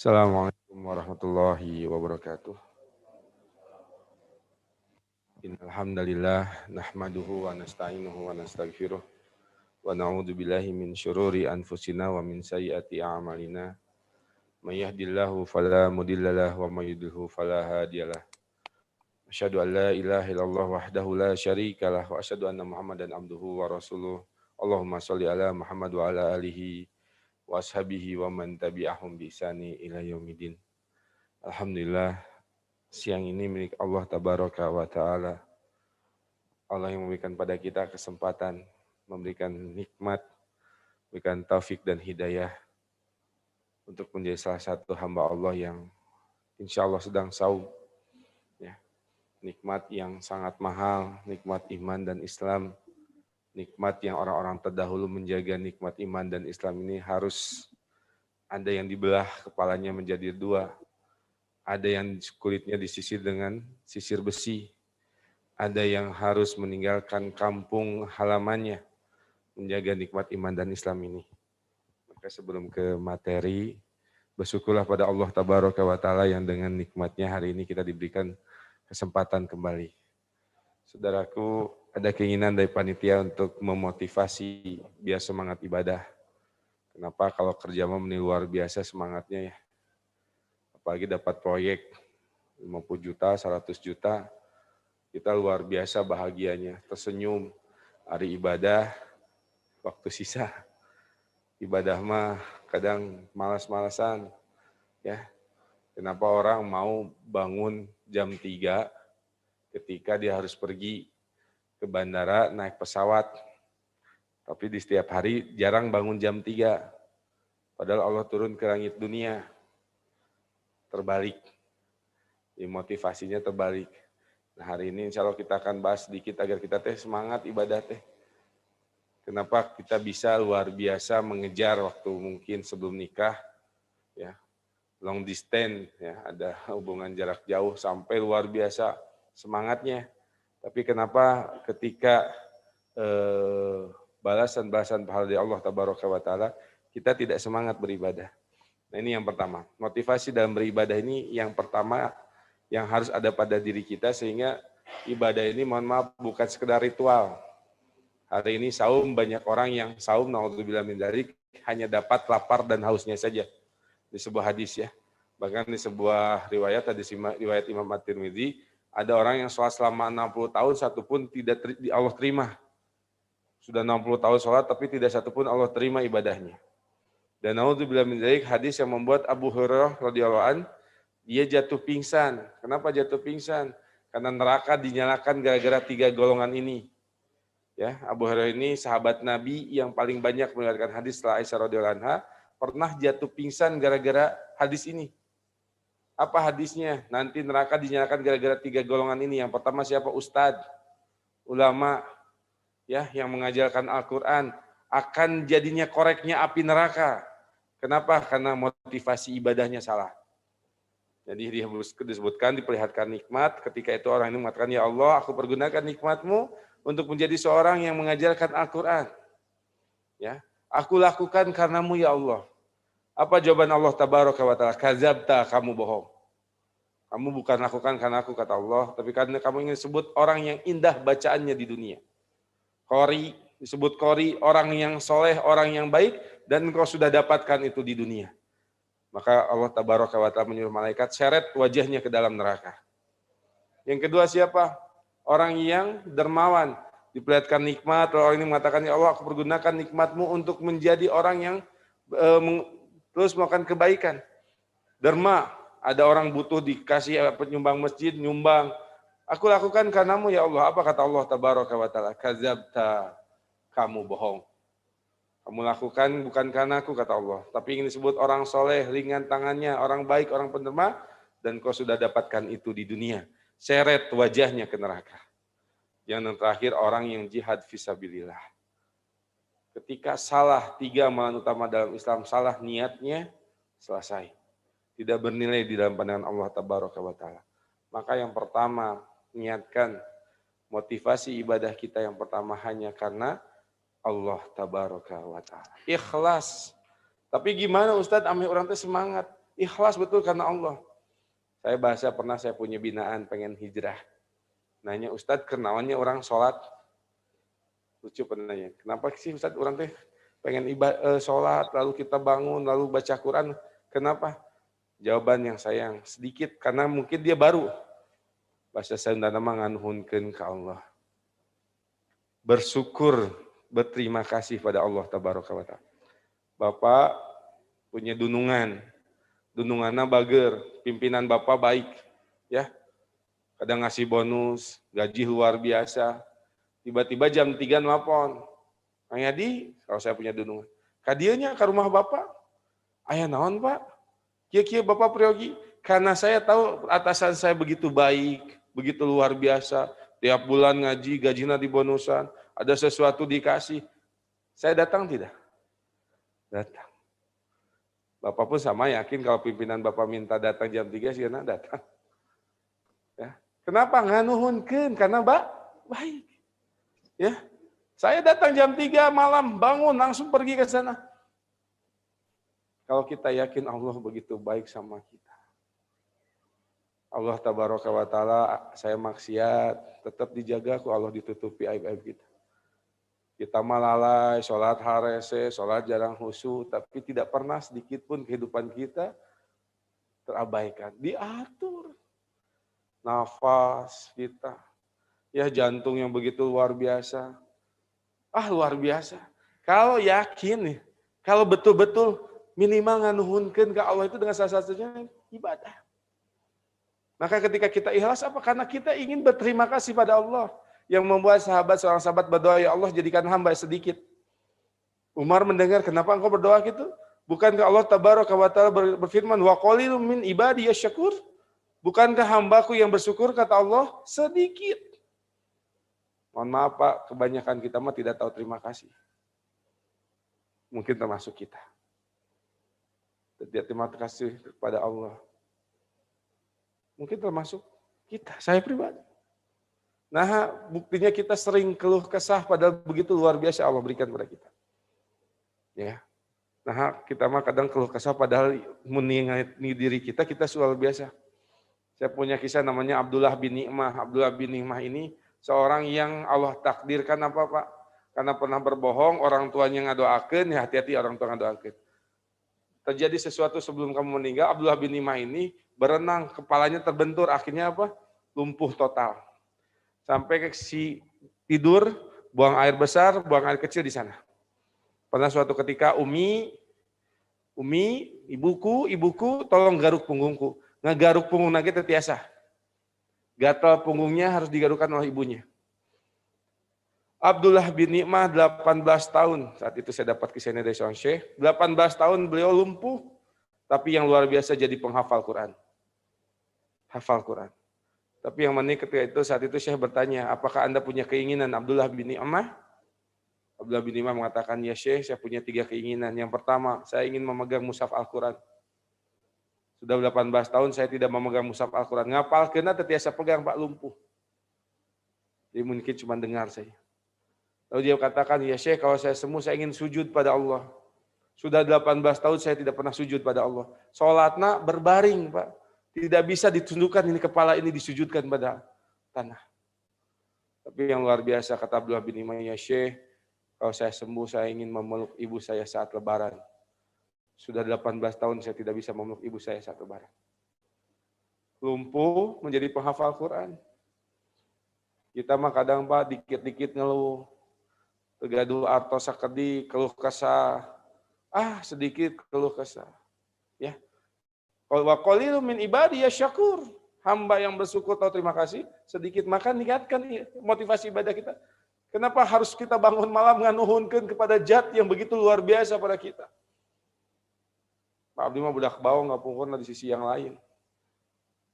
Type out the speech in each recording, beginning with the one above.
Assalamualaikum warahmatullahi wabarakatuh. Innalhamdalillah nahmaduhu wa nasta'inuhu wa nastaghfiruh wa na'udzu billahi min syururi anfusina wa min sayyiati a'malina. May yahdihillahu fala mudhillalah wa may yudhlilhu fala hadiyalah. Asyhadu an la ilaha illallah wahdahu la syarikalah wa asyhadu anna Muhammadan abduhu wa rasuluh. Allahumma shalli ala Muhammad wa ala alihi wa ashabihi wa man tabi'ahum bi ihsani ila yaumidin. Alhamdulillah, siang ini milik Allah Tabaraka wa Ta'ala. Allah yang memberikan pada kita kesempatan, memberikan nikmat, memberikan taufik dan hidayah untuk menjadi salah satu hamba Allah yang insya Allah sedang saum. Ya. Nikmat yang sangat mahal, nikmat iman dan Islam. Nikmat yang orang-orang terdahulu menjaga nikmat iman dan Islam ini harus ada yang dibelah kepalanya menjadi dua. Ada yang kulitnya disisir dengan sisir besi. Ada yang harus meninggalkan kampung halamannya, menjaga nikmat iman dan Islam ini. Maka sebelum ke materi, bersyukurlah pada Allah Tabaraka wa Ta'ala yang dengan nikmatnya hari ini kita diberikan kesempatan kembali. Saudaraku, ada keinginan dari panitia untuk memotivasi biar semangat ibadah. Kenapa kalau kerja ini luar biasa semangatnya ya. Apalagi dapat proyek 50 juta, 100 juta, kita luar biasa bahagianya, tersenyum, hari ibadah, waktu sisa. Ibadah mah kadang malas-malasan. Ya. Kenapa orang mau bangun jam 3 ketika dia harus pergi ke bandara naik pesawat. Tapi di setiap hari jarang bangun jam 3. Padahal Allah turun ke langit dunia. Terbalik. Motivasinya terbalik. Nah, hari ini insya Allah kita akan bahas sedikit agar kita semangat ibadah teh. Kenapa kita bisa luar biasa mengejar waktu mungkin sebelum nikah, ya long distance, ya ada hubungan jarak jauh sampai luar biasa semangatnya. Tapi kenapa ketika balasan-balasan pahala dari Allah Tabaraka wa Ta'ala kita tidak semangat beribadah? Nah ini yang pertama, motivasi dalam beribadah ini yang pertama yang harus ada pada diri kita sehingga ibadah ini mohon maaf bukan sekedar ritual. Hari ini saum banyak orang yang saum naudzubillah min dzalik hanya dapat lapar dan hausnya saja. Di sebuah hadis ya. Bahkan di sebuah riwayat hadis riwayat Imam At-Tirmidzi ada orang yang sholat selama 60 tahun satu pun tidak Allah terima. Sudah 60 tahun sholat tapi tidak satu pun Allah terima ibadahnya. Dan naudzubillah min dzalik hadis yang membuat Abu Hurairah radhiyallahu an dia jatuh pingsan. Kenapa jatuh pingsan? Karena neraka dinyalakan gara-gara 3 golongan ini. Ya, Abu Hurairah ini sahabat Nabi yang paling banyak meriwayatkan hadis setelah Aisyah radhiyallahu anha, pernah jatuh pingsan gara-gara hadis ini. Apa hadisnya? Nanti neraka dinyalakan gara-gara 3 golongan ini. Yang pertama siapa? Ustadz, ulama, ya, yang mengajarkan Al-Quran. Akan jadinya koreknya api neraka. Kenapa? Karena motivasi ibadahnya salah. Jadi disebutkan, diperlihatkan nikmat, ketika itu orang ini mengatakan, ya Allah, aku pergunakan nikmatmu untuk menjadi seorang yang mengajarkan Al-Quran. Ya, aku lakukan karenamu ya Allah. Apa jawaban Allah Tabaraka wa Ta'ala? Kadzabta, kamu bohong. Kamu bukan lakukan karena aku, kata Allah, tapi karena kamu ingin sebut orang yang indah bacaannya di dunia. Qori, disebut Qori, orang yang soleh, orang yang baik, dan engkau sudah dapatkan itu di dunia. Maka Allah Tabaraka wa Ta'ala menyuruh malaikat seret wajahnya ke dalam neraka. Yang kedua siapa? Orang yang dermawan, diperlihatkan nikmat, orang ini mengatakan, ya Allah, aku pergunakan nikmatmu untuk menjadi orang yang terus melakukan kebaikan. Derma, ada orang butuh dikasih penyumbang masjid, nyumbang. Aku lakukan karenamu ya Allah. Apa kata Allah Tabaraka wa Ta'ala? Kadzabta, kamu bohong. Kamu lakukan bukan karena aku, kata Allah. Tapi ingin disebut orang soleh, ringan tangannya, orang baik, orang penderma, dan kau sudah dapatkan itu di dunia. Seret wajahnya ke neraka. Yang terakhir, orang yang jihad fisabilillah. Ketika salah 3 amalan utama dalam Islam, salah niatnya, selesai. Tidak bernilai di dalam pandangan Allah Tabaraka wa Ta'ala. Maka yang pertama, niatkan motivasi ibadah kita yang pertama hanya karena Allah Tabaraka wa Ta'ala. Ikhlas. Tapi gimana Ustadz, ambil orang itu semangat. ikhlas betul karena Allah. Saya bahasa pernah saya punya binaan pengen hijrah. Nanya, Ustadz kenalannya orang sholat. Lucu penanya, kenapa sih Ustadz orang teh pengen sholat, lalu kita bangun, lalu baca Quran. Kenapa? Jawaban yang sayang sedikit, karena mungkin dia baru. Bahasa Sunda nama nganuhunkeun ka Allah. Bersyukur, berterima kasih pada Allah tabaraka wa ta'ala. Bapak punya dununganna bager, pimpinan Bapak baik, ya. Kadang ngasih bonus, gaji luar biasa. Tiba-tiba jam 3 nelpon. Kang Yadi, kalau saya punya dunungan. Kadieunya ke rumah Bapak. Aya naon, Pak? Kieu Bapak Priyogi. Karena saya tahu atasan saya begitu baik, begitu luar biasa. Tiap bulan ngaji, gajinya dibonusan. Ada sesuatu dikasih. Saya datang tidak? Datang. Bapak pun sama yakin kalau pimpinan Bapak minta datang jam 3, sih datang. Ya. Kenapa? Nganuhunkeun, karena baik. Ya, saya datang jam 3 malam, bangun langsung pergi ke sana. Kalau kita yakin Allah begitu baik sama kita. Allah tabaraka wa ta'ala, saya maksiat, tetap dijaga kok Allah ditutupi aib-aib kita. Kita malalai, sholat harese, sholat jarang khusyuk, tapi tidak pernah sedikit pun kehidupan kita terabaikan. Diatur. Nafas kita. Ya jantung yang begitu luar biasa. Luar biasa. Kalau yakin nih, kalau betul-betul minimal nganuhunkeun ke Allah itu dengan salah satunya ibadah. Maka ketika kita ikhlas apa? Karena kita ingin berterima kasih pada Allah yang membuat seorang sahabat berdoa, ya Allah jadikan hamba sedikit. Umar mendengar, kenapa engkau berdoa gitu? Bukankah Allah tabaraka wa ta'ala berfirman, wa qalilum min ibadiyasy syakur? Bukankah hambaku yang bersyukur, kata Allah, sedikit. Mohon maaf Pak, kebanyakan kita mah tidak tahu terima kasih. Mungkin termasuk kita. Tidak terima kasih kepada Allah. Mungkin termasuk kita, saya pribadi. Nah, buktinya kita sering keluh kesah padahal begitu luar biasa Allah berikan kepada kita. Ya. Nah, kita mah kadang keluh kesah padahal meninggalkan diri kita luar biasa. Saya punya kisah namanya Abdullah bin Ni'mah. Abdullah bin Ni'mah ini seorang yang Allah takdirkan apa Pak? Karena pernah berbohong, orang tuanya ngadoakeun, ya hati-hati orang tua ngadoakeun. Terjadi sesuatu sebelum kamu meninggal, Abdullah bin Ni'mah ini berenang, kepalanya terbentur, akhirnya apa? Lumpuh total. Sampai si tidur, buang air besar, buang air kecil di sana. Pernah suatu ketika Umi, ibuku, tolong garuk punggungku. Ngegaruk punggung lagi terbiasa. Gatal punggungnya harus digarukkan oleh ibunya. Abdullah bin Ni'mah 18 tahun, saat itu saya dapat kisahnya dari seorang syekh, 18 tahun beliau lumpuh, tapi yang luar biasa jadi penghafal Quran. Hafal Quran. Tapi yang menarik ketika itu, saat itu Syekh bertanya, apakah Anda punya keinginan Abdullah bin Ni'mah? Abdullah bin Ni'mah mengatakan, ya Syekh, saya punya 3 keinginan. Yang pertama, saya ingin memegang mushaf Al-Quran. Sudah 18 tahun saya tidak memegang mushaf Al-Quran. Ngapal kena terbiasa pegang Pak, lumpuh. Jadi mungkin cuma dengar saya. Lalu dia katakan, ya Syekh, kalau saya sembuh saya ingin sujud pada Allah. Sudah 18 tahun saya tidak pernah sujud pada Allah. Sholatnya berbaring Pak. Tidak bisa ditundukkan ini kepala ini disujudkan pada tanah. Tapi yang luar biasa kata Abdullah bin Ni'mah, ya Syekh, kalau saya sembuh saya ingin memeluk ibu saya saat lebaran. Sudah 18 tahun saya tidak bisa memeluk ibu saya saat lebaran. Lumpuh menjadi penghafal Quran. Kita mah kadang Pak dikit-dikit ngeluh. Tegaduh artos sakedi, keluh kesah. Sedikit keluh kesah. Ya. Wa qalilun min ibadiyasy syakur. Hamba yang bersyukur tahu terima kasih, sedikit makan niatkan motivasi ibadah kita. Kenapa harus kita bangun malam nganuhunkeun kepada zat yang begitu luar biasa pada kita? Pak Abdi mah budak bau ngapungkurna di sisi yang lain.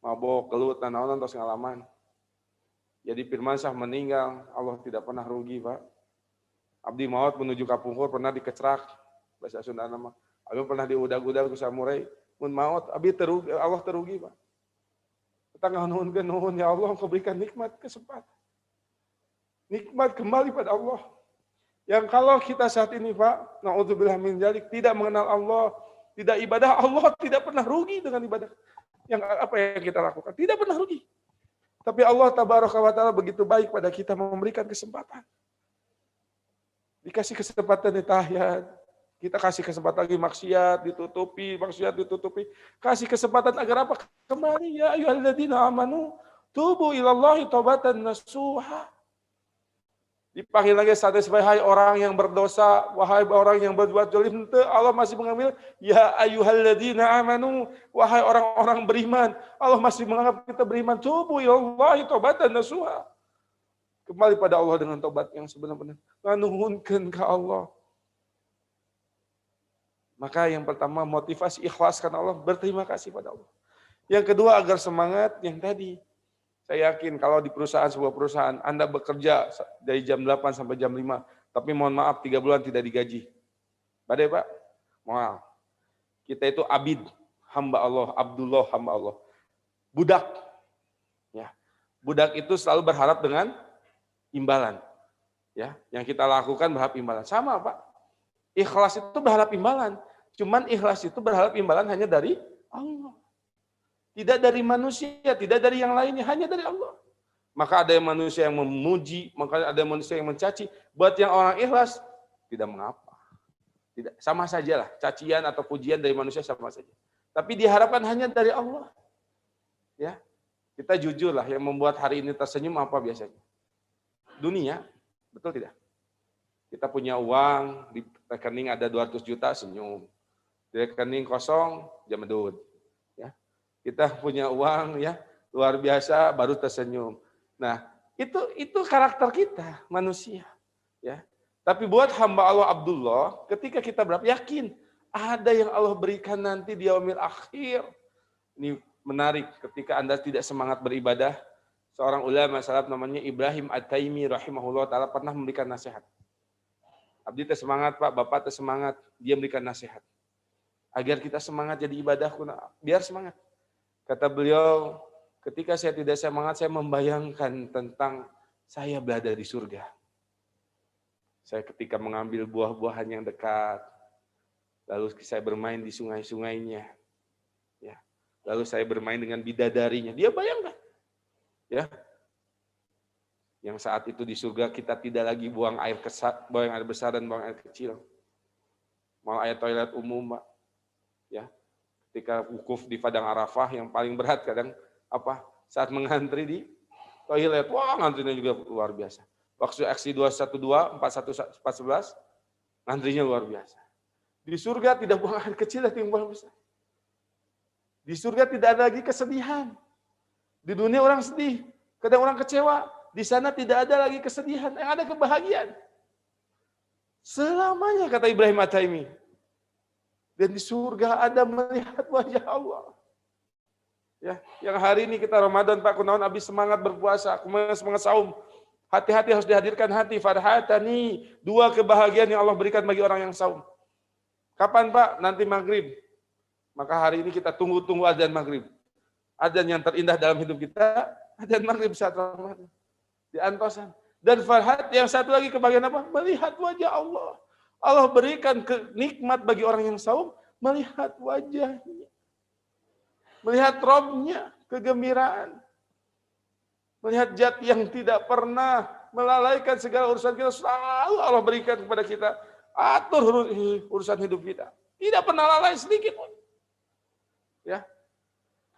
Mabok, gelut, nanaonan tos ngalaman. Jadi Firmansyah meninggal, Allah tidak pernah rugi, Pak. Abdi maut menuju kapungkur pernah dikecrak, bahasa Sunda nama. Abdi pernah diudag-udag ku samurai. Mun maut, Abi terugi, Allah terugi Pak. Kita nuhun ya Allah, Engkau berikan nikmat kesempatan. Nikmat kembali pada Allah. Yang kalau kita saat ini Pak, na'udzubillah min dzalik, tidak mengenal Allah, Tidak ibadah, Allah tidak pernah rugi dengan ibadah. Yang apa yang kita lakukan, tidak pernah rugi. Tapi Allah Tabaraka wa Ta'ala begitu baik pada kita memberikan kesempatan. Dikasih kesempatan di tahiyat, kita kasih kesempatan lagi maksiat ditutupi, kasih kesempatan agar apa? Kembali ya ayyuhalladzina amanu tubu ilallahi taubatan nasuha. Dipanggil lagi satu sebagai orang yang berdosa, wahai orang yang berbuat zalim, Allah masih mengambil ya ayyuhalladzina amanu, wahai orang-orang beriman. Allah masih menganggap kita beriman. Tubu ilallahi taubatan nasuha. Kembali pada Allah dengan taubat yang sebenar-benar. Nuhunkeun ka Allah. Maka yang pertama motivasi ikhlas karena Allah, berterima kasih pada Allah. Yang kedua agar semangat yang tadi. Saya yakin kalau di sebuah perusahaan Anda bekerja dari jam 8 sampai jam 5, tapi mohon maaf 3 bulan tidak digaji. Badai Pak? Maaf. Kita itu abid, hamba Allah, Abdullah hamba Allah. Budak. Ya. Budak itu selalu berharap dengan imbalan. Ya, yang kita lakukan berharap imbalan. Sama, Pak. Ikhlas itu berharap imbalan. Cuman ikhlas itu berharap imbalan hanya dari Allah. Tidak dari manusia, tidak dari yang lainnya, hanya dari Allah. Maka ada yang manusia yang memuji, maka ada manusia yang mencaci. Buat yang orang ikhlas, tidak mengapa. Tidak, sama sajalah, cacian atau pujian dari manusia sama saja. Tapi diharapkan hanya dari Allah. Ya, kita jujurlah, yang membuat hari ini tersenyum apa biasanya? Dunia, betul tidak? Kita punya uang, di rekening ada 200 juta, senyum. Di rekening kosong, jamedud. Ya. Kita punya uang ya luar biasa, baru tersenyum. Nah, itu karakter kita, manusia. Ya. Tapi buat hamba Allah Abdullah, ketika kita yakin, ada yang Allah berikan nanti di yaumil akhir. Ini menarik, ketika Anda tidak semangat beribadah, seorang ulama salaf namanya Ibrahim At-Taimi rahimahullah ta'ala pernah memberikan nasihat. Abdi teh semangat Pak, Bapak teh semangat, dia memberikan nasihat. Agar kita semangat jadi ibadah, biar semangat. Kata beliau, ketika saya tidak semangat, saya membayangkan tentang saya berada di surga. Saya ketika mengambil buah-buahan yang dekat, lalu saya bermain di sungai-sungainya. Ya. Lalu saya bermain dengan bidadarinya. Dia bayangkan. Ya, yang saat itu di surga kita tidak lagi buang air besar dan buang air kecil, mau air toilet umum, Pak. Ya, ketika wukuf di padang Arafah yang paling berat kadang apa? Saat mengantri di toilet, wah ngantrinya juga luar biasa. Waktu aksi 212, 411, ngantrinya luar biasa. Di surga tidak buang air kecil, tapi buang besar. Di surga tidak ada lagi kesedihan. Di dunia orang sedih, kadang orang kecewa. Di sana tidak ada lagi kesedihan, yang ada kebahagiaan. Selamanya kata Ibrahim At-Taimi. Dan di surga ada melihat wajah Allah. Ya, yang hari ini kita Ramadan Pak Kunaon habis semangat berpuasa, semangat saum. Hati-hati harus dihadirkan hati. Farhatani, 2 kebahagiaan yang Allah berikan bagi orang yang saum. Kapan Pak? Nanti maghrib. Maka hari ini kita tunggu-tunggu azan maghrib. Azan yang terindah dalam hidup kita, azan maghrib saat Ramadan. Di antosan. Dan farhat yang satu lagi kebahagiaan apa? Melihat wajah Allah. Allah berikan nikmat bagi orang yang saum, melihat wajahnya. Melihat Robnya, kegembiraan. Melihat zat yang tidak pernah melalaikan segala urusan kita, selalu Allah berikan kepada kita. Atur urusan hidup kita. Tidak pernah lalai sedikit pun. Ya.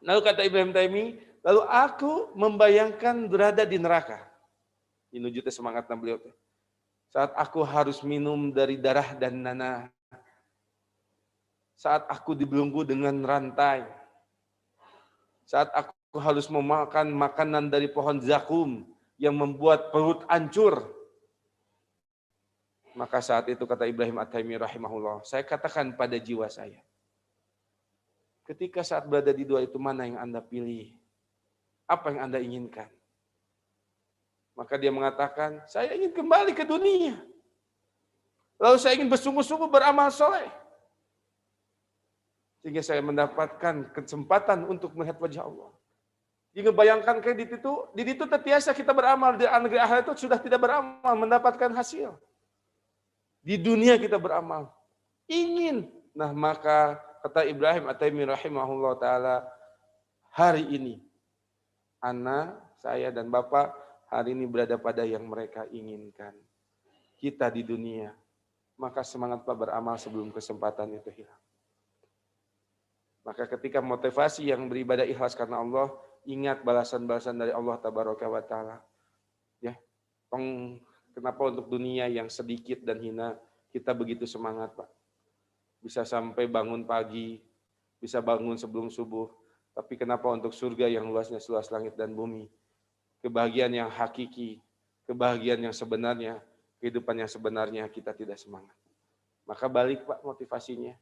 Lalu kata Ibrahim Taimi, lalu aku membayangkan berada di neraka. Ini wujudnya semangatnya beliau. Saat aku harus minum dari darah dan nanah. Saat aku dibelenggu dengan rantai. Saat aku harus memakan makanan dari pohon zakum yang membuat perut hancur. Maka saat itu kata Ibrahim At-Taimi rahimahullah, saya katakan pada jiwa saya. Ketika saat berada di 2 itu mana yang Anda pilih? Apa yang Anda inginkan? Maka dia mengatakan, saya ingin kembali ke dunia. Lalu saya ingin bersungguh-sungguh beramal soleh. Sehingga saya mendapatkan kesempatan untuk melihat wajah Allah. Jika bayangkan kayak di situ terbiasa kita beramal, di negeri akhirat itu sudah tidak beramal, mendapatkan hasil. Di dunia kita beramal. Ingin. Nah maka kata Ibrahim At-Taimi rahimahullah ta'ala, hari ini, saya dan Bapak, hari ini berada pada yang mereka inginkan. Kita di dunia, maka semangat Pak beramal sebelum kesempatan itu hilang. Maka ketika motivasi yang beribadah ikhlas karena Allah, ingat balasan-balasan dari Allah Tabaraka wa Ta'ala. Ya, kenapa untuk dunia yang sedikit dan hina, kita begitu semangat Pak. Bisa sampai bangun pagi, bisa bangun sebelum subuh. Tapi kenapa untuk surga yang luasnya seluas langit dan bumi, kebahagiaan yang hakiki, kebahagiaan yang sebenarnya, kehidupan yang sebenarnya kita tidak semangat. Maka balik Pak motivasinya,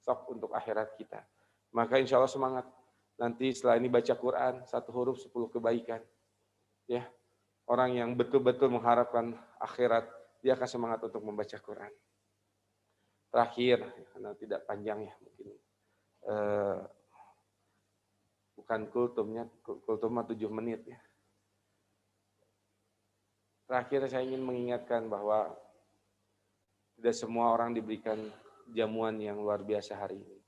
sok untuk akhirat kita. Maka insya Allah semangat. Nanti setelah ini baca Quran, 1 huruf 10 kebaikan. Ya, orang yang betul-betul mengharapkan akhirat, dia akan semangat untuk membaca Quran. Terakhir, karena tidak panjang ya mungkin. Bukan kultumnya 7 menit ya. Terakhir saya ingin mengingatkan bahwa tidak semua orang diberikan jamuan yang luar biasa hari ini.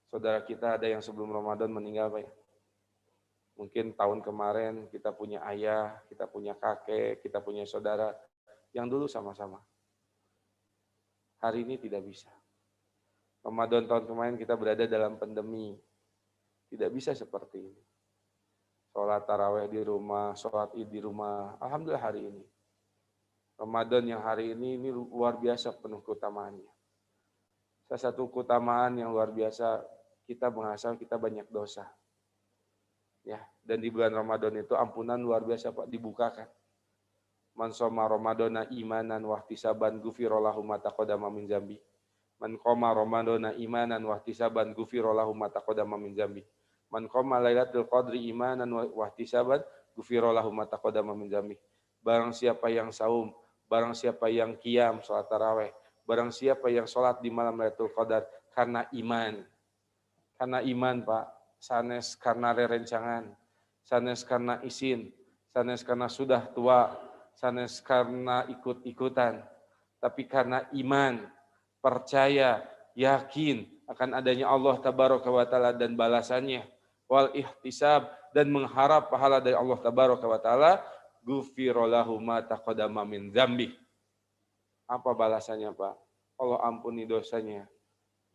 Saudara kita ada yang sebelum Ramadan meninggal Pak ya. Mungkin tahun kemarin kita punya ayah, kita punya kakek, kita punya saudara yang dulu sama-sama. Hari ini tidak bisa. Ramadan tahun kemarin kita berada dalam pandemi. Tidak bisa seperti ini. Sholat taraweh di rumah, sholat id di rumah. Alhamdulillah hari ini. Ramadan yang hari ini luar biasa penuh keutamaannya. Salah satu keutamaan yang luar biasa, kita menghasal kita banyak dosa. Ya, dan di bulan Ramadan itu ampunan luar biasa Pak dibukakan. Man shoma Ramadana imanan wahtisaban ghufira lahu ma taqaddama min dzambi. Man qoma Ramadana imanan wahtisaban ghufira lahu ma taqaddama min dzambi. Man qoma lailatul qadri imanan wahtisaban ghufira lahu ma taqaddama min dzambi. Barang siapa yang saum, barang siapa yang qiyam salat tarawih, barang siapa yang salat di malam Lailatul Qadar karena iman. Karena iman Pak, sanes karena rerencangan, sanes karena isin, sanes karena sudah tua, sanes karena ikut-ikutan, tapi karena iman, percaya, yakin akan adanya Allah Tabaraka wa Ta'ala dan balasannya, wal ihtisab, dan mengharap pahala dari Allah Tabaraka wa Ta'ala, ghufira lahu ma taqaddama min dzambi. Apa balasannya Pak? Allah ampuni dosanya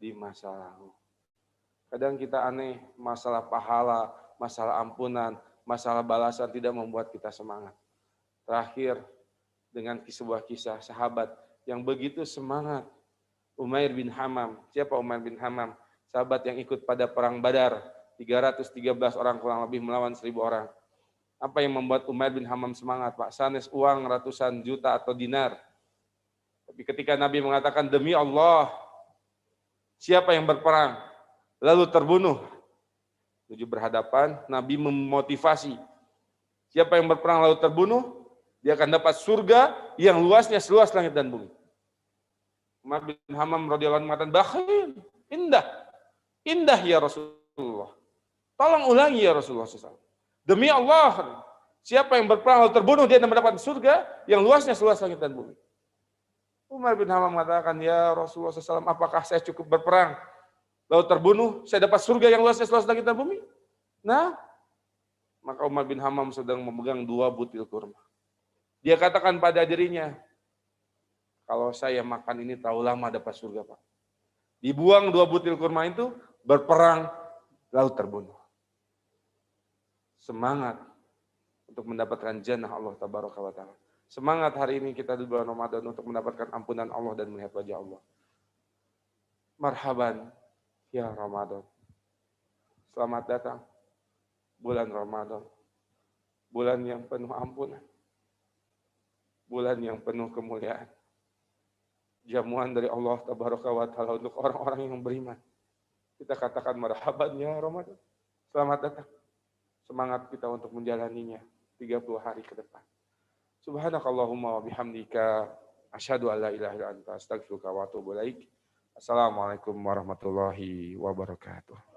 di masa lalu. Kadang kita aneh, masalah pahala, masalah ampunan, masalah balasan tidak membuat kita semangat. Terakhir, dengan sebuah kisah sahabat yang begitu semangat. Umair bin Hammam. Siapa Umair bin Hammam? Sahabat yang ikut pada perang Badar. 313 orang kurang lebih melawan 1000 orang. Apa yang membuat Umair bin Hammam semangat Pak? Sanes uang ratusan juta atau dinar. Tapi ketika Nabi mengatakan demi Allah, siapa yang berperang lalu terbunuh, tujuh berhadapan, Nabi memotivasi. Siapa yang berperang lalu terbunuh, dia akan dapat surga yang luasnya seluas langit dan bumi. Umar bin Hammam radhiyallahu anhu mengatakan, bakhil, indah ya Rasulullah. Tolong ulangi ya Rasulullah SAW. Demi Allah, siapa yang berperang lalu terbunuh, dia akan mendapat surga yang luasnya seluas langit dan bumi. Umar bin Hammam mengatakan, ya Rasulullah SAW, apakah saya cukup berperang lalu terbunuh, saya dapat surga yang luasnya seluas langit dan bumi? Nah, maka Umar bin Hammam sedang memegang 2 butil kurma. Dia katakan pada dirinya, kalau saya makan ini terlalu lama dapat surga Pak. Dibuang 2 butil kurma itu, berperang, lalu terbunuh. Semangat untuk mendapatkan jannah Allah Tabaraka wa Ta'ala. Semangat hari ini kita di bulan Ramadan untuk mendapatkan ampunan Allah dan melihat wajah Allah. Marhaban ya Ramadan. Selamat datang bulan Ramadan. Bulan yang penuh ampunan. Bulan yang penuh kemuliaan. Jamuan dari Allah Tabaraka wa Ta'ala untuk orang-orang yang beriman. Kita katakan marhaban ya Ramadan. Selamat datang. Semangat kita untuk menjalaninya 30 hari ke depan. Subhanakallahumma wa bihamdika asyhadu an la ilaha illa anta astaghfiruka wa atubu ilaik. Assalamualaikum warahmatullahi wabarakatuh.